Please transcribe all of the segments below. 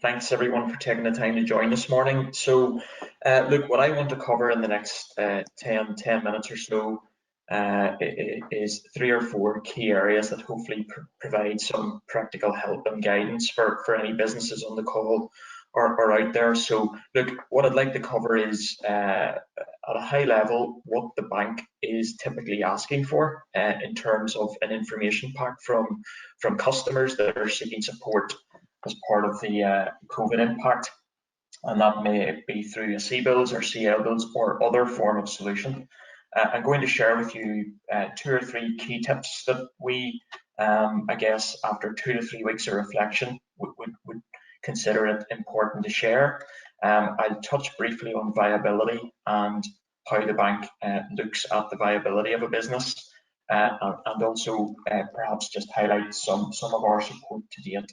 Thanks everyone for taking the time to join this morning. Look, what I want to cover in the next 10 minutes or so is three or four key areas that hopefully provide some practical help and guidance for any businesses on the call or out there. So, look, what I'd like to cover is at a high level what the bank is typically asking for in terms of an information pack from customers that are seeking support as part of the COVID impact, and that may be through a CBILS or CLBILS or other form of solution. I'm going to share with you two or three key tips that we, I guess, after 2 to 3 weeks of reflection, would consider it important to share. I'll touch briefly on viability and how the bank looks at the viability of a business, and also perhaps just highlight some of our support to date.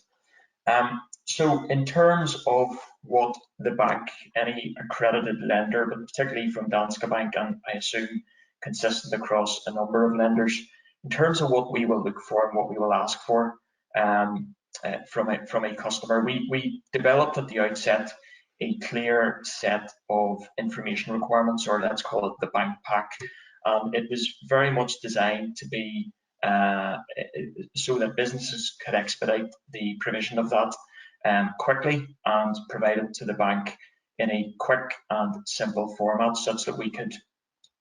So in terms of what the bank, any accredited lender, but particularly from Danske Bank, and I assume consistent across a number of lenders, in terms of what we will look for and what we will ask for from a customer, we developed at the outset a clear set of information requirements, or let's call it the bank pack. It was very much designed to be so that businesses could expedite the provision of that quickly and provide it to the bank in a quick and simple format, such that we could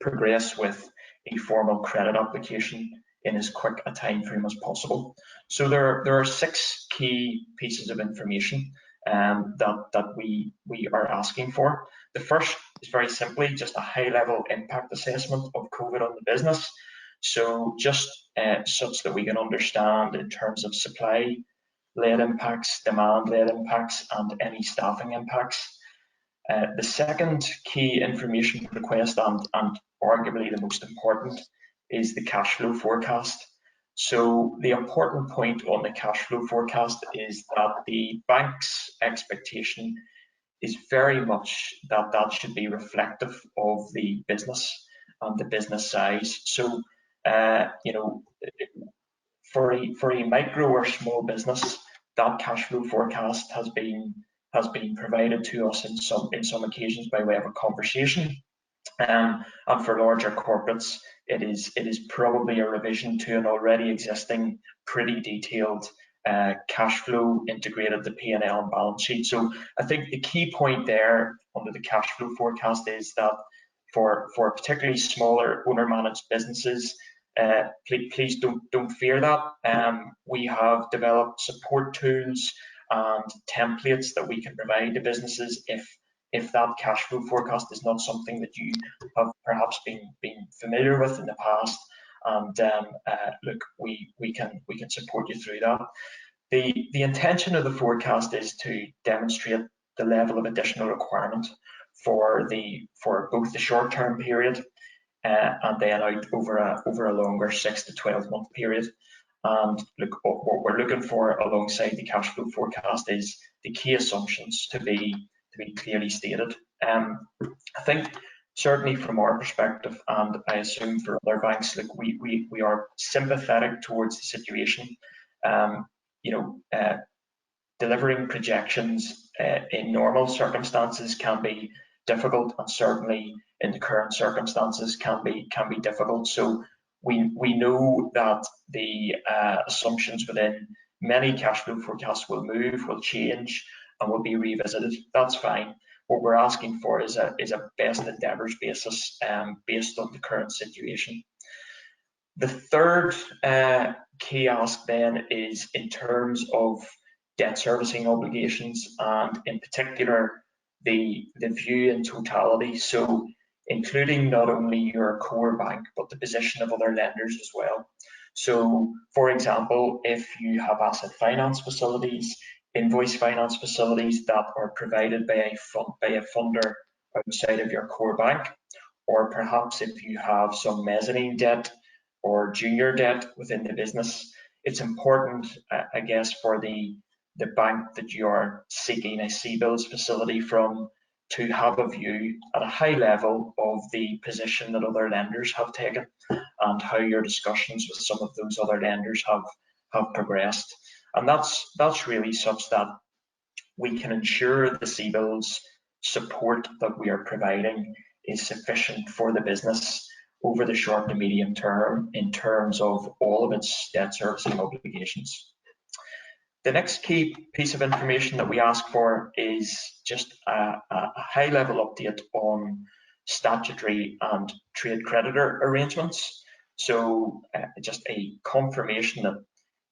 progress with a formal credit application in as quick a time frame as possible. So there are 6 key pieces of information that we are asking for. The first is very simply just a high-level impact assessment of COVID on the business. So just such that we can understand in terms of supply-led impacts, demand-led impacts, and any staffing impacts. The second key information request, and arguably the most important, is the cash flow forecast. So the important point on the cash flow forecast is that the bank's expectation is very much that that should be reflective of the business and the business size. So you know, for a micro or small business, that cash flow forecast has been provided to us in some occasions by way of a conversation, and for larger corporates, it is probably a revision to an already existing pretty detailed cash flow integrated the P&L and balance sheet. So I think the key point there under the cash flow forecast is that for particularly smaller owner-managed businesses, please don't fear that. We have developed support tools and templates that we can provide to businesses if that cash flow forecast is not something that you have perhaps been familiar with in the past. And look, we can support you through that. The intention of the forecast is to demonstrate the level of additional requirement for both the short-term period and then out over a longer 6 to 12 month period. And look, what we're looking for alongside the cash flow forecast is the key assumptions to be clearly stated. I think certainly from our perspective, and I assume for other banks, look, we are sympathetic towards the situation. You know, delivering projections in normal circumstances can be difficult, and certainly in the current circumstances can be difficult. So we know that the assumptions within many cash flow forecasts will move, will change, and will be revisited. That's fine. What we're asking for is a best endeavours basis based on the current situation. The third key ask then is in terms of debt servicing obligations, and in particular the view in totality. So including not only your core bank, but the position of other lenders as well. So, for example, if you have asset finance facilities, invoice finance facilities that are provided by a funder outside of your core bank, or perhaps if you have some mezzanine debt or junior debt within the business, it's important, I guess, for the bank that you are seeking a CBILS facility from to have a view at a high level of the position that other lenders have taken and how your discussions with some of those other lenders have progressed. And that's really such that we can ensure the CBILS support that we are providing is sufficient for the business over the short to medium term in terms of all of its debt servicing obligations. The next key piece of information that we ask for is just a high-level update on statutory and trade creditor arrangements. So just a confirmation that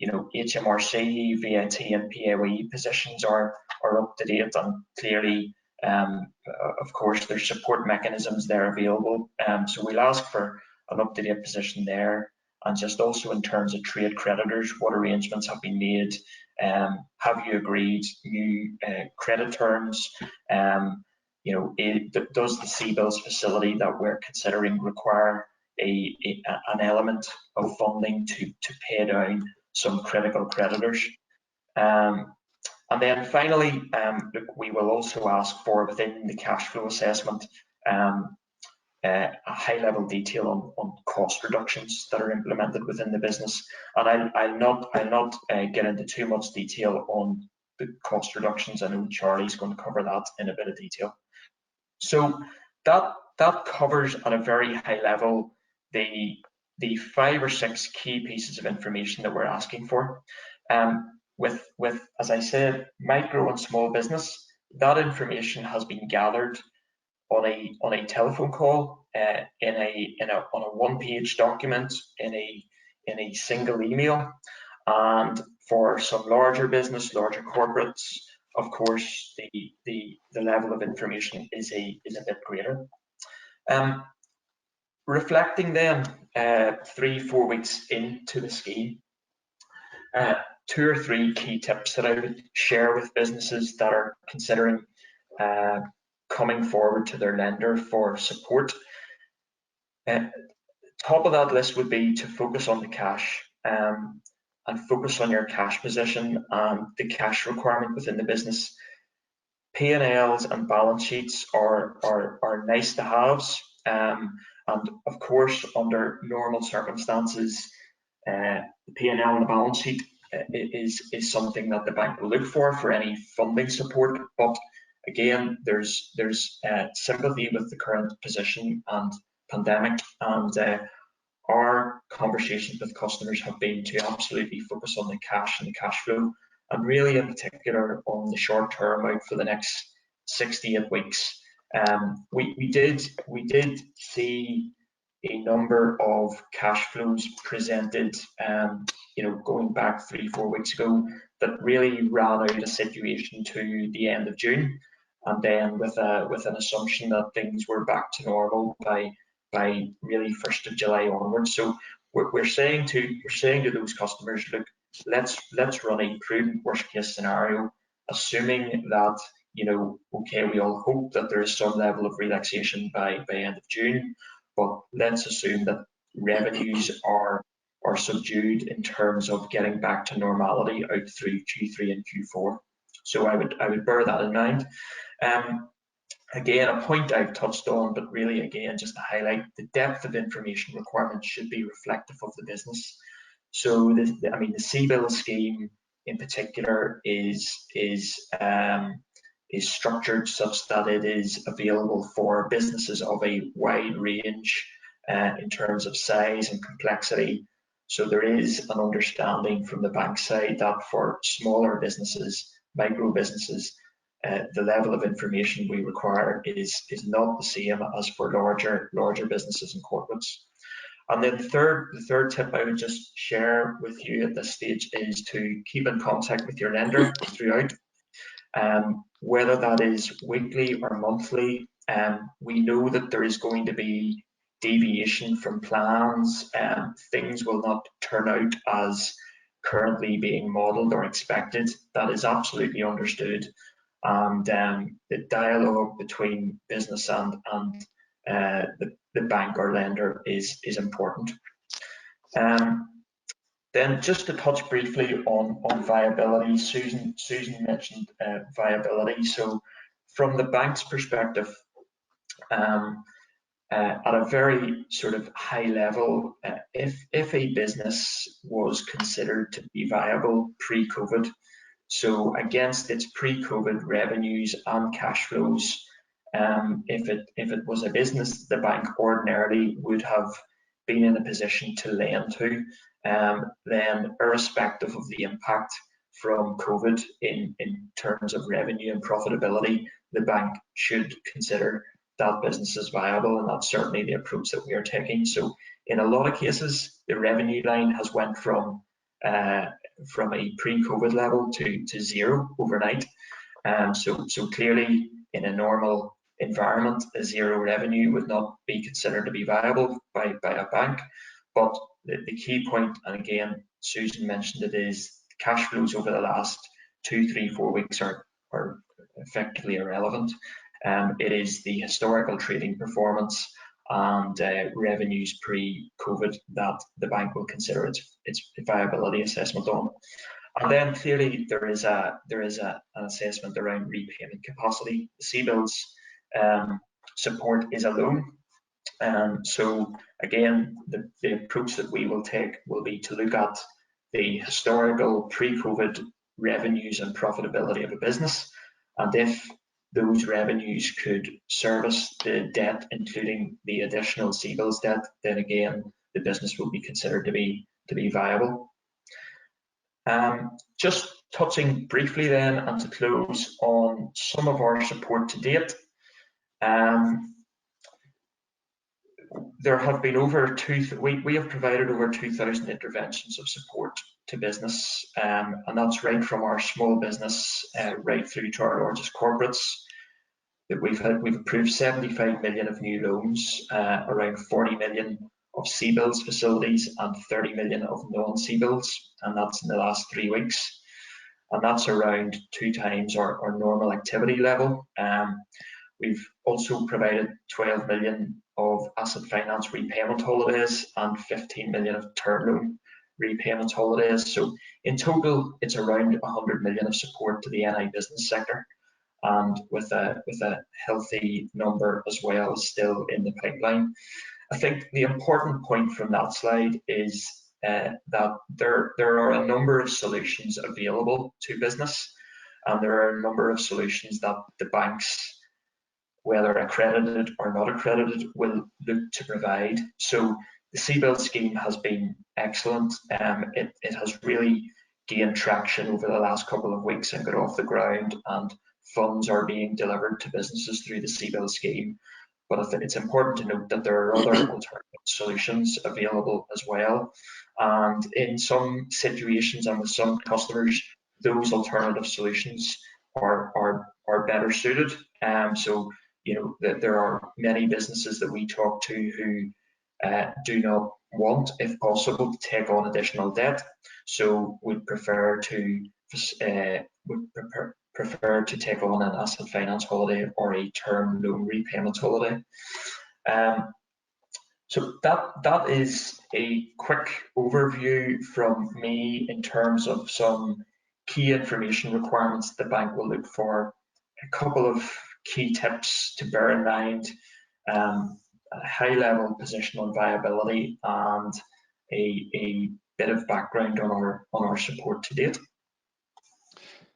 HMRC, VAT and PAYE positions are up to date, and clearly of course there's support mechanisms there available. So we'll ask for an up-to-date position there, and just also in terms of trade creditors, what arrangements have been made. Have you agreed new credit terms? Does the CBILS facility that we're considering require an element of funding to pay down some critical creditors? And then finally, we will also ask for, within the cash flow assessment, a high-level detail on cost reductions that are implemented within the business. And I'll not get into too much detail on the cost reductions. I know Charlie's going to cover that in a bit of detail. So that covers at a very high level the 5 or 6 key pieces of information that we're asking for. With, as I said, micro and small business, that information has been gathered on a telephone call, on a one-page document, in a single email. And for some larger business, larger corporates, of course, the level of information is a bit greater. Reflecting then 3-4 weeks into the scheme, 2 or 3 key tips that I would share with businesses that are considering coming forward to their lender for support. Top of that list would be to focus on the cash, and focus on your cash position and the cash requirement within the business. P&Ls and balance sheets are nice to haves, and of course under normal circumstances the P&L and the balance sheet is something that the bank will look for any funding support. But again, there's sympathy with the current position and pandemic, and our conversations with customers have been to absolutely focus on the cash and the cash flow, and really in particular on the short term out for the next 6 to 8 weeks. We did see a number of cash flows presented, going back 3-4 weeks ago, that really ran out a situation to the end of June, and then with an assumption that things were back to normal by really 1st of July onwards. So we're saying to those customers, look, let's run a prudent worst case scenario, assuming that okay, we all hope that there is some level of relaxation by end of June, but let's assume that revenues are subdued in terms of getting back to normality out through Q3 and Q4. So I would bear that in mind. Again, a point I've touched on, but really again just to highlight, the depth of information requirements should be reflective of the business. So the CBILS scheme in particular is structured such that it is available for businesses of a wide range in terms of size and complexity. So there is an understanding from the bank side that for smaller businesses, micro businesses, the level of information we require is not the same as for larger businesses and corporates. And then the third tip I would just share with you at this stage is to keep in contact with your lender throughout, whether that is weekly or monthly. We know that there is going to be deviation from plans. Things will not turn out as currently being modelled or expected. That is absolutely understood. And the dialogue between business and the bank or lender is important. Then just to touch briefly on viability, Susan mentioned viability. So from the bank's perspective, at a very sort of high level, if a business was considered to be viable pre-COVID, So against its pre-COVID revenues and cash flows, if it was a business the bank ordinarily would have been in a position to lend to, then irrespective of the impact from COVID in terms of revenue and profitability, the bank should consider that business as viable, and that's certainly the approach that we are taking. So in a lot of cases, the revenue line has went from a pre-COVID level to zero overnight. So clearly, in a normal environment, a zero revenue would not be considered to be viable by a bank. But the key point, and again, Susan mentioned it, is cash flows over the last 2, 3, 4 weeks are effectively irrelevant. It is the historical trading performance and revenues pre-COVID that the bank will consider its viability assessment on. And then clearly there is an assessment around repayment capacity. The CBILS support is a loan. So again, the approach that we will take will be to look at the historical pre-COVID revenues and profitability of a business, and if those revenues could service the debt, including the additional CBILS debt, then again the business will be considered to be viable. Just touching briefly then, and to close, on some of our support to date. There have been we have provided over 2,000 interventions of support to business, and that's right from our small business right through to our largest corporates. That we've approved 75 million of new loans, around 40 million of CBILS facilities, and 30 million of non-CBILS, and that's in the last 3 weeks, and that's around 2 times our normal activity level. We've also provided 12 million of asset finance repayment holidays and 15 million of term loan repayment holidays. So in total, it's around 100 million of support to the NI business sector, and with a healthy number as well still in the pipeline. I think the important point from that slide is that there are a number of solutions available to business, and there are a number of solutions that the banks, whether accredited or not accredited, will look to provide. So the CBILS scheme has been excellent. It has really gained traction over the last couple of weeks and got off the ground, and funds are being delivered to businesses through the CBILS scheme. But I think it's important to note that there are other alternative solutions available as well. And in some situations and with some customers, those alternative solutions are better suited. So you know that there are many businesses that we talk to who do not want, if possible, to take on additional debt, so would prefer to take on an asset finance holiday or a term loan repayment holiday. So that is a quick overview from me in terms of some key information requirements the bank will look for. A couple of key tips to bear in mind: a high-level position on viability, and a bit of background on our support to date.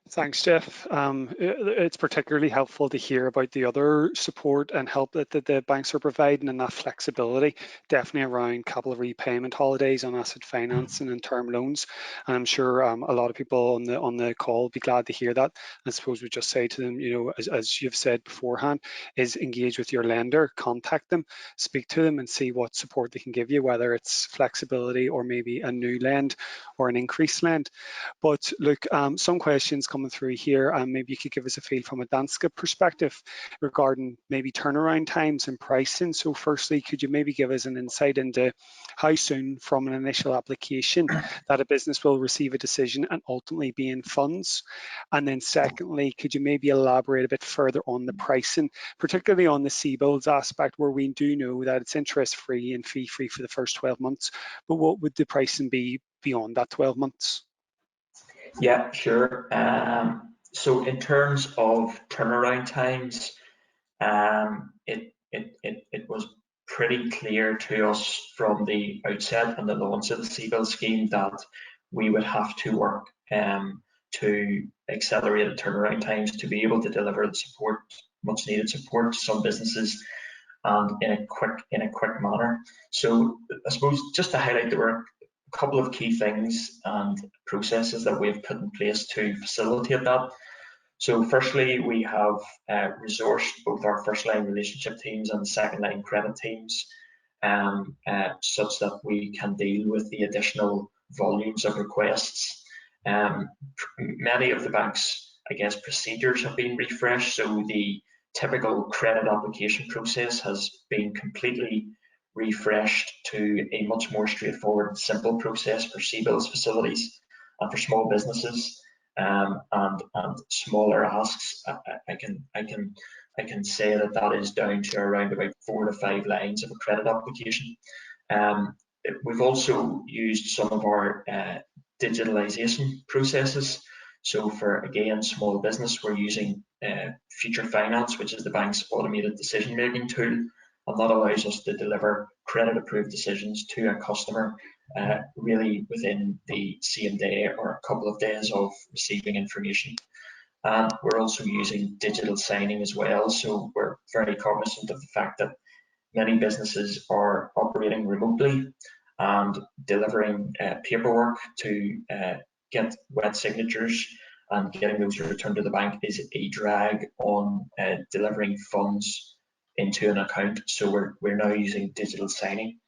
Thanks, Jeff. It's particularly helpful to hear about the other support and help that the banks are providing, and that flexibility, definitely around capital repayment holidays on asset finance and in term loans. And I'm sure a lot of people on the call will be glad to hear that. I suppose we just say to them, you know, as you've said beforehand, is engage with your lender, contact them, speak to them, and see what support they can give you, whether it's flexibility or maybe a new lend or an increased lend. But look, some questions coming through here, and maybe you could give us a feel from a Danske perspective regarding maybe turnaround times and pricing. So firstly, could you maybe give us an insight into how soon from an initial application that a business will receive a decision and ultimately be in funds? And then secondly, could you maybe elaborate a bit further on the pricing, particularly on the CBILS aspect, where we do know that it's interest-free and fee-free for the first 12 months, but what would the pricing be beyond that 12 months? Yeah, sure. So in terms of turnaround times, it was pretty clear to us from the outset and the launch of the CBILS scheme that we would have to work to accelerated turnaround times to be able to deliver the support, much needed support to some businesses, and in a quick manner. So I suppose just to highlight, there were a couple of key things and processes that we've put in place to facilitate that. So firstly, we have resourced both our first line relationship teams and second line credit teams such that we can deal with the additional volumes of requests. Many of the bank's, I guess, procedures have been refreshed, so the typical credit application process has been completely refreshed to a much more straightforward and simple process for CBILS facilities and for small businesses and smaller asks. I can say that is down to around about 4 to 5 lines of a credit application. We've also used some of our digitalization processes. So for, again, small business, we're using Future Finance, which is the bank's automated decision-making tool, and that allows us to deliver credit-approved decisions to a customer really within the same day or a couple of days of receiving information. And we're also using digital signing as well, so we're very cognizant of the fact that many businesses are operating remotely and delivering paperwork to get wet signatures and getting those returned to the bank is a drag on delivering funds into an account. So we're now using digital signing.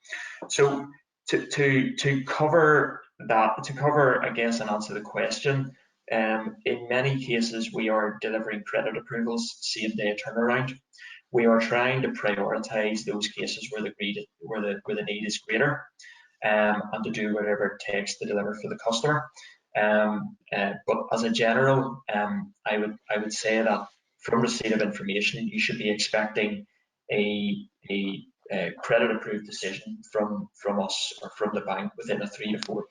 So to cover that, I guess, and answer the question, in many cases we are delivering credit approvals same day turnaround. We are trying to prioritise those cases where the need is greater, and to do whatever it takes to deliver for the customer. But as a general, I would say that from receipt of information, you should be expecting a credit approved decision from us or from the bank within a 3 to 4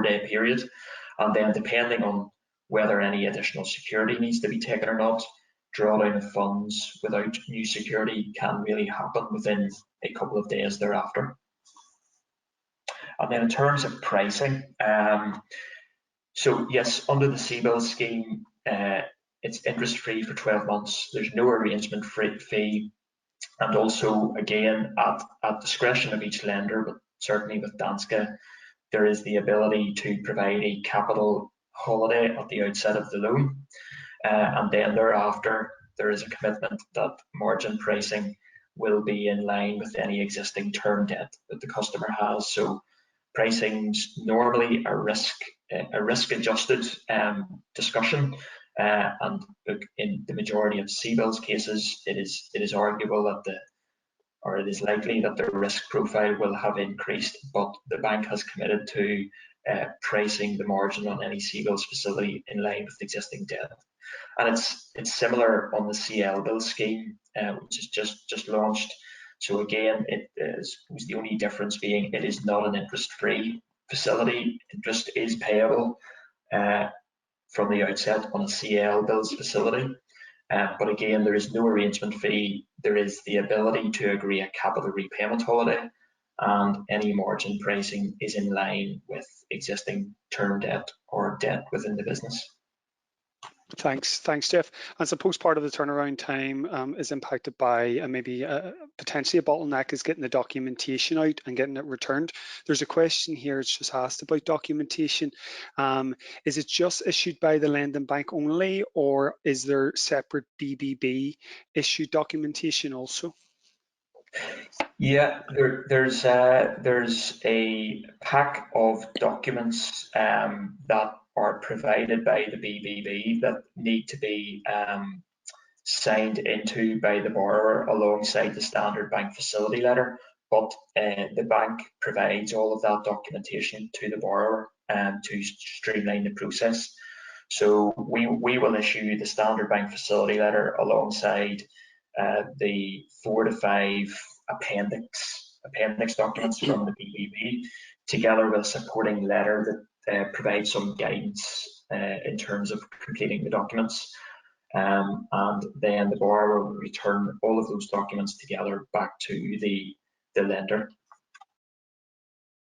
day period, and then depending on whether any additional security needs to be taken or not, drawdown of funds without new security can really happen within a couple of days thereafter. And then in terms of pricing, so yes, under the CBILS scheme, it's interest-free for 12 months. There's no arrangement fee, and also, again, at discretion of each lender, but certainly with Danske, there is the ability to provide a capital holiday at the outset of the loan, and then thereafter there is a commitment that margin pricing will be in line with any existing term debt that the customer has. So pricing's normally a risk adjusted discussion, and in the majority of CBILS cases, it is arguable that it is likely that the risk profile will have increased, but the bank has committed to pricing the margin on any CBILS facility in line with existing debt. And it's similar on the CLBILS scheme, which is just launched. So again, it was the only difference being it is not an interest-free facility. Interest is payable from the outset on a CLBILS facility. But again, there is no arrangement fee. There is the ability to agree a capital repayment holiday, and any margin pricing is in line with existing term debt or debt within the business. Thanks, Jeff. And suppose part of the turnaround time is impacted by maybe potentially a bottleneck is getting the documentation out and getting it returned. There's a question here, it's just asked about documentation. Is it just issued by the lending bank only, or is there separate BBB issued documentation also? Yeah, there's a pack of documents that are provided by the BBB that need to be signed into by the borrower alongside the standard bank facility letter, but the bank provides all of that documentation to the borrower to streamline the process. So we will issue the standard bank facility letter alongside the 4 to 5 appendix documents from the BBB, together with a supporting letter that provides some guidance in terms of completing the documents, and then the borrower will return all of those documents together back to the lender.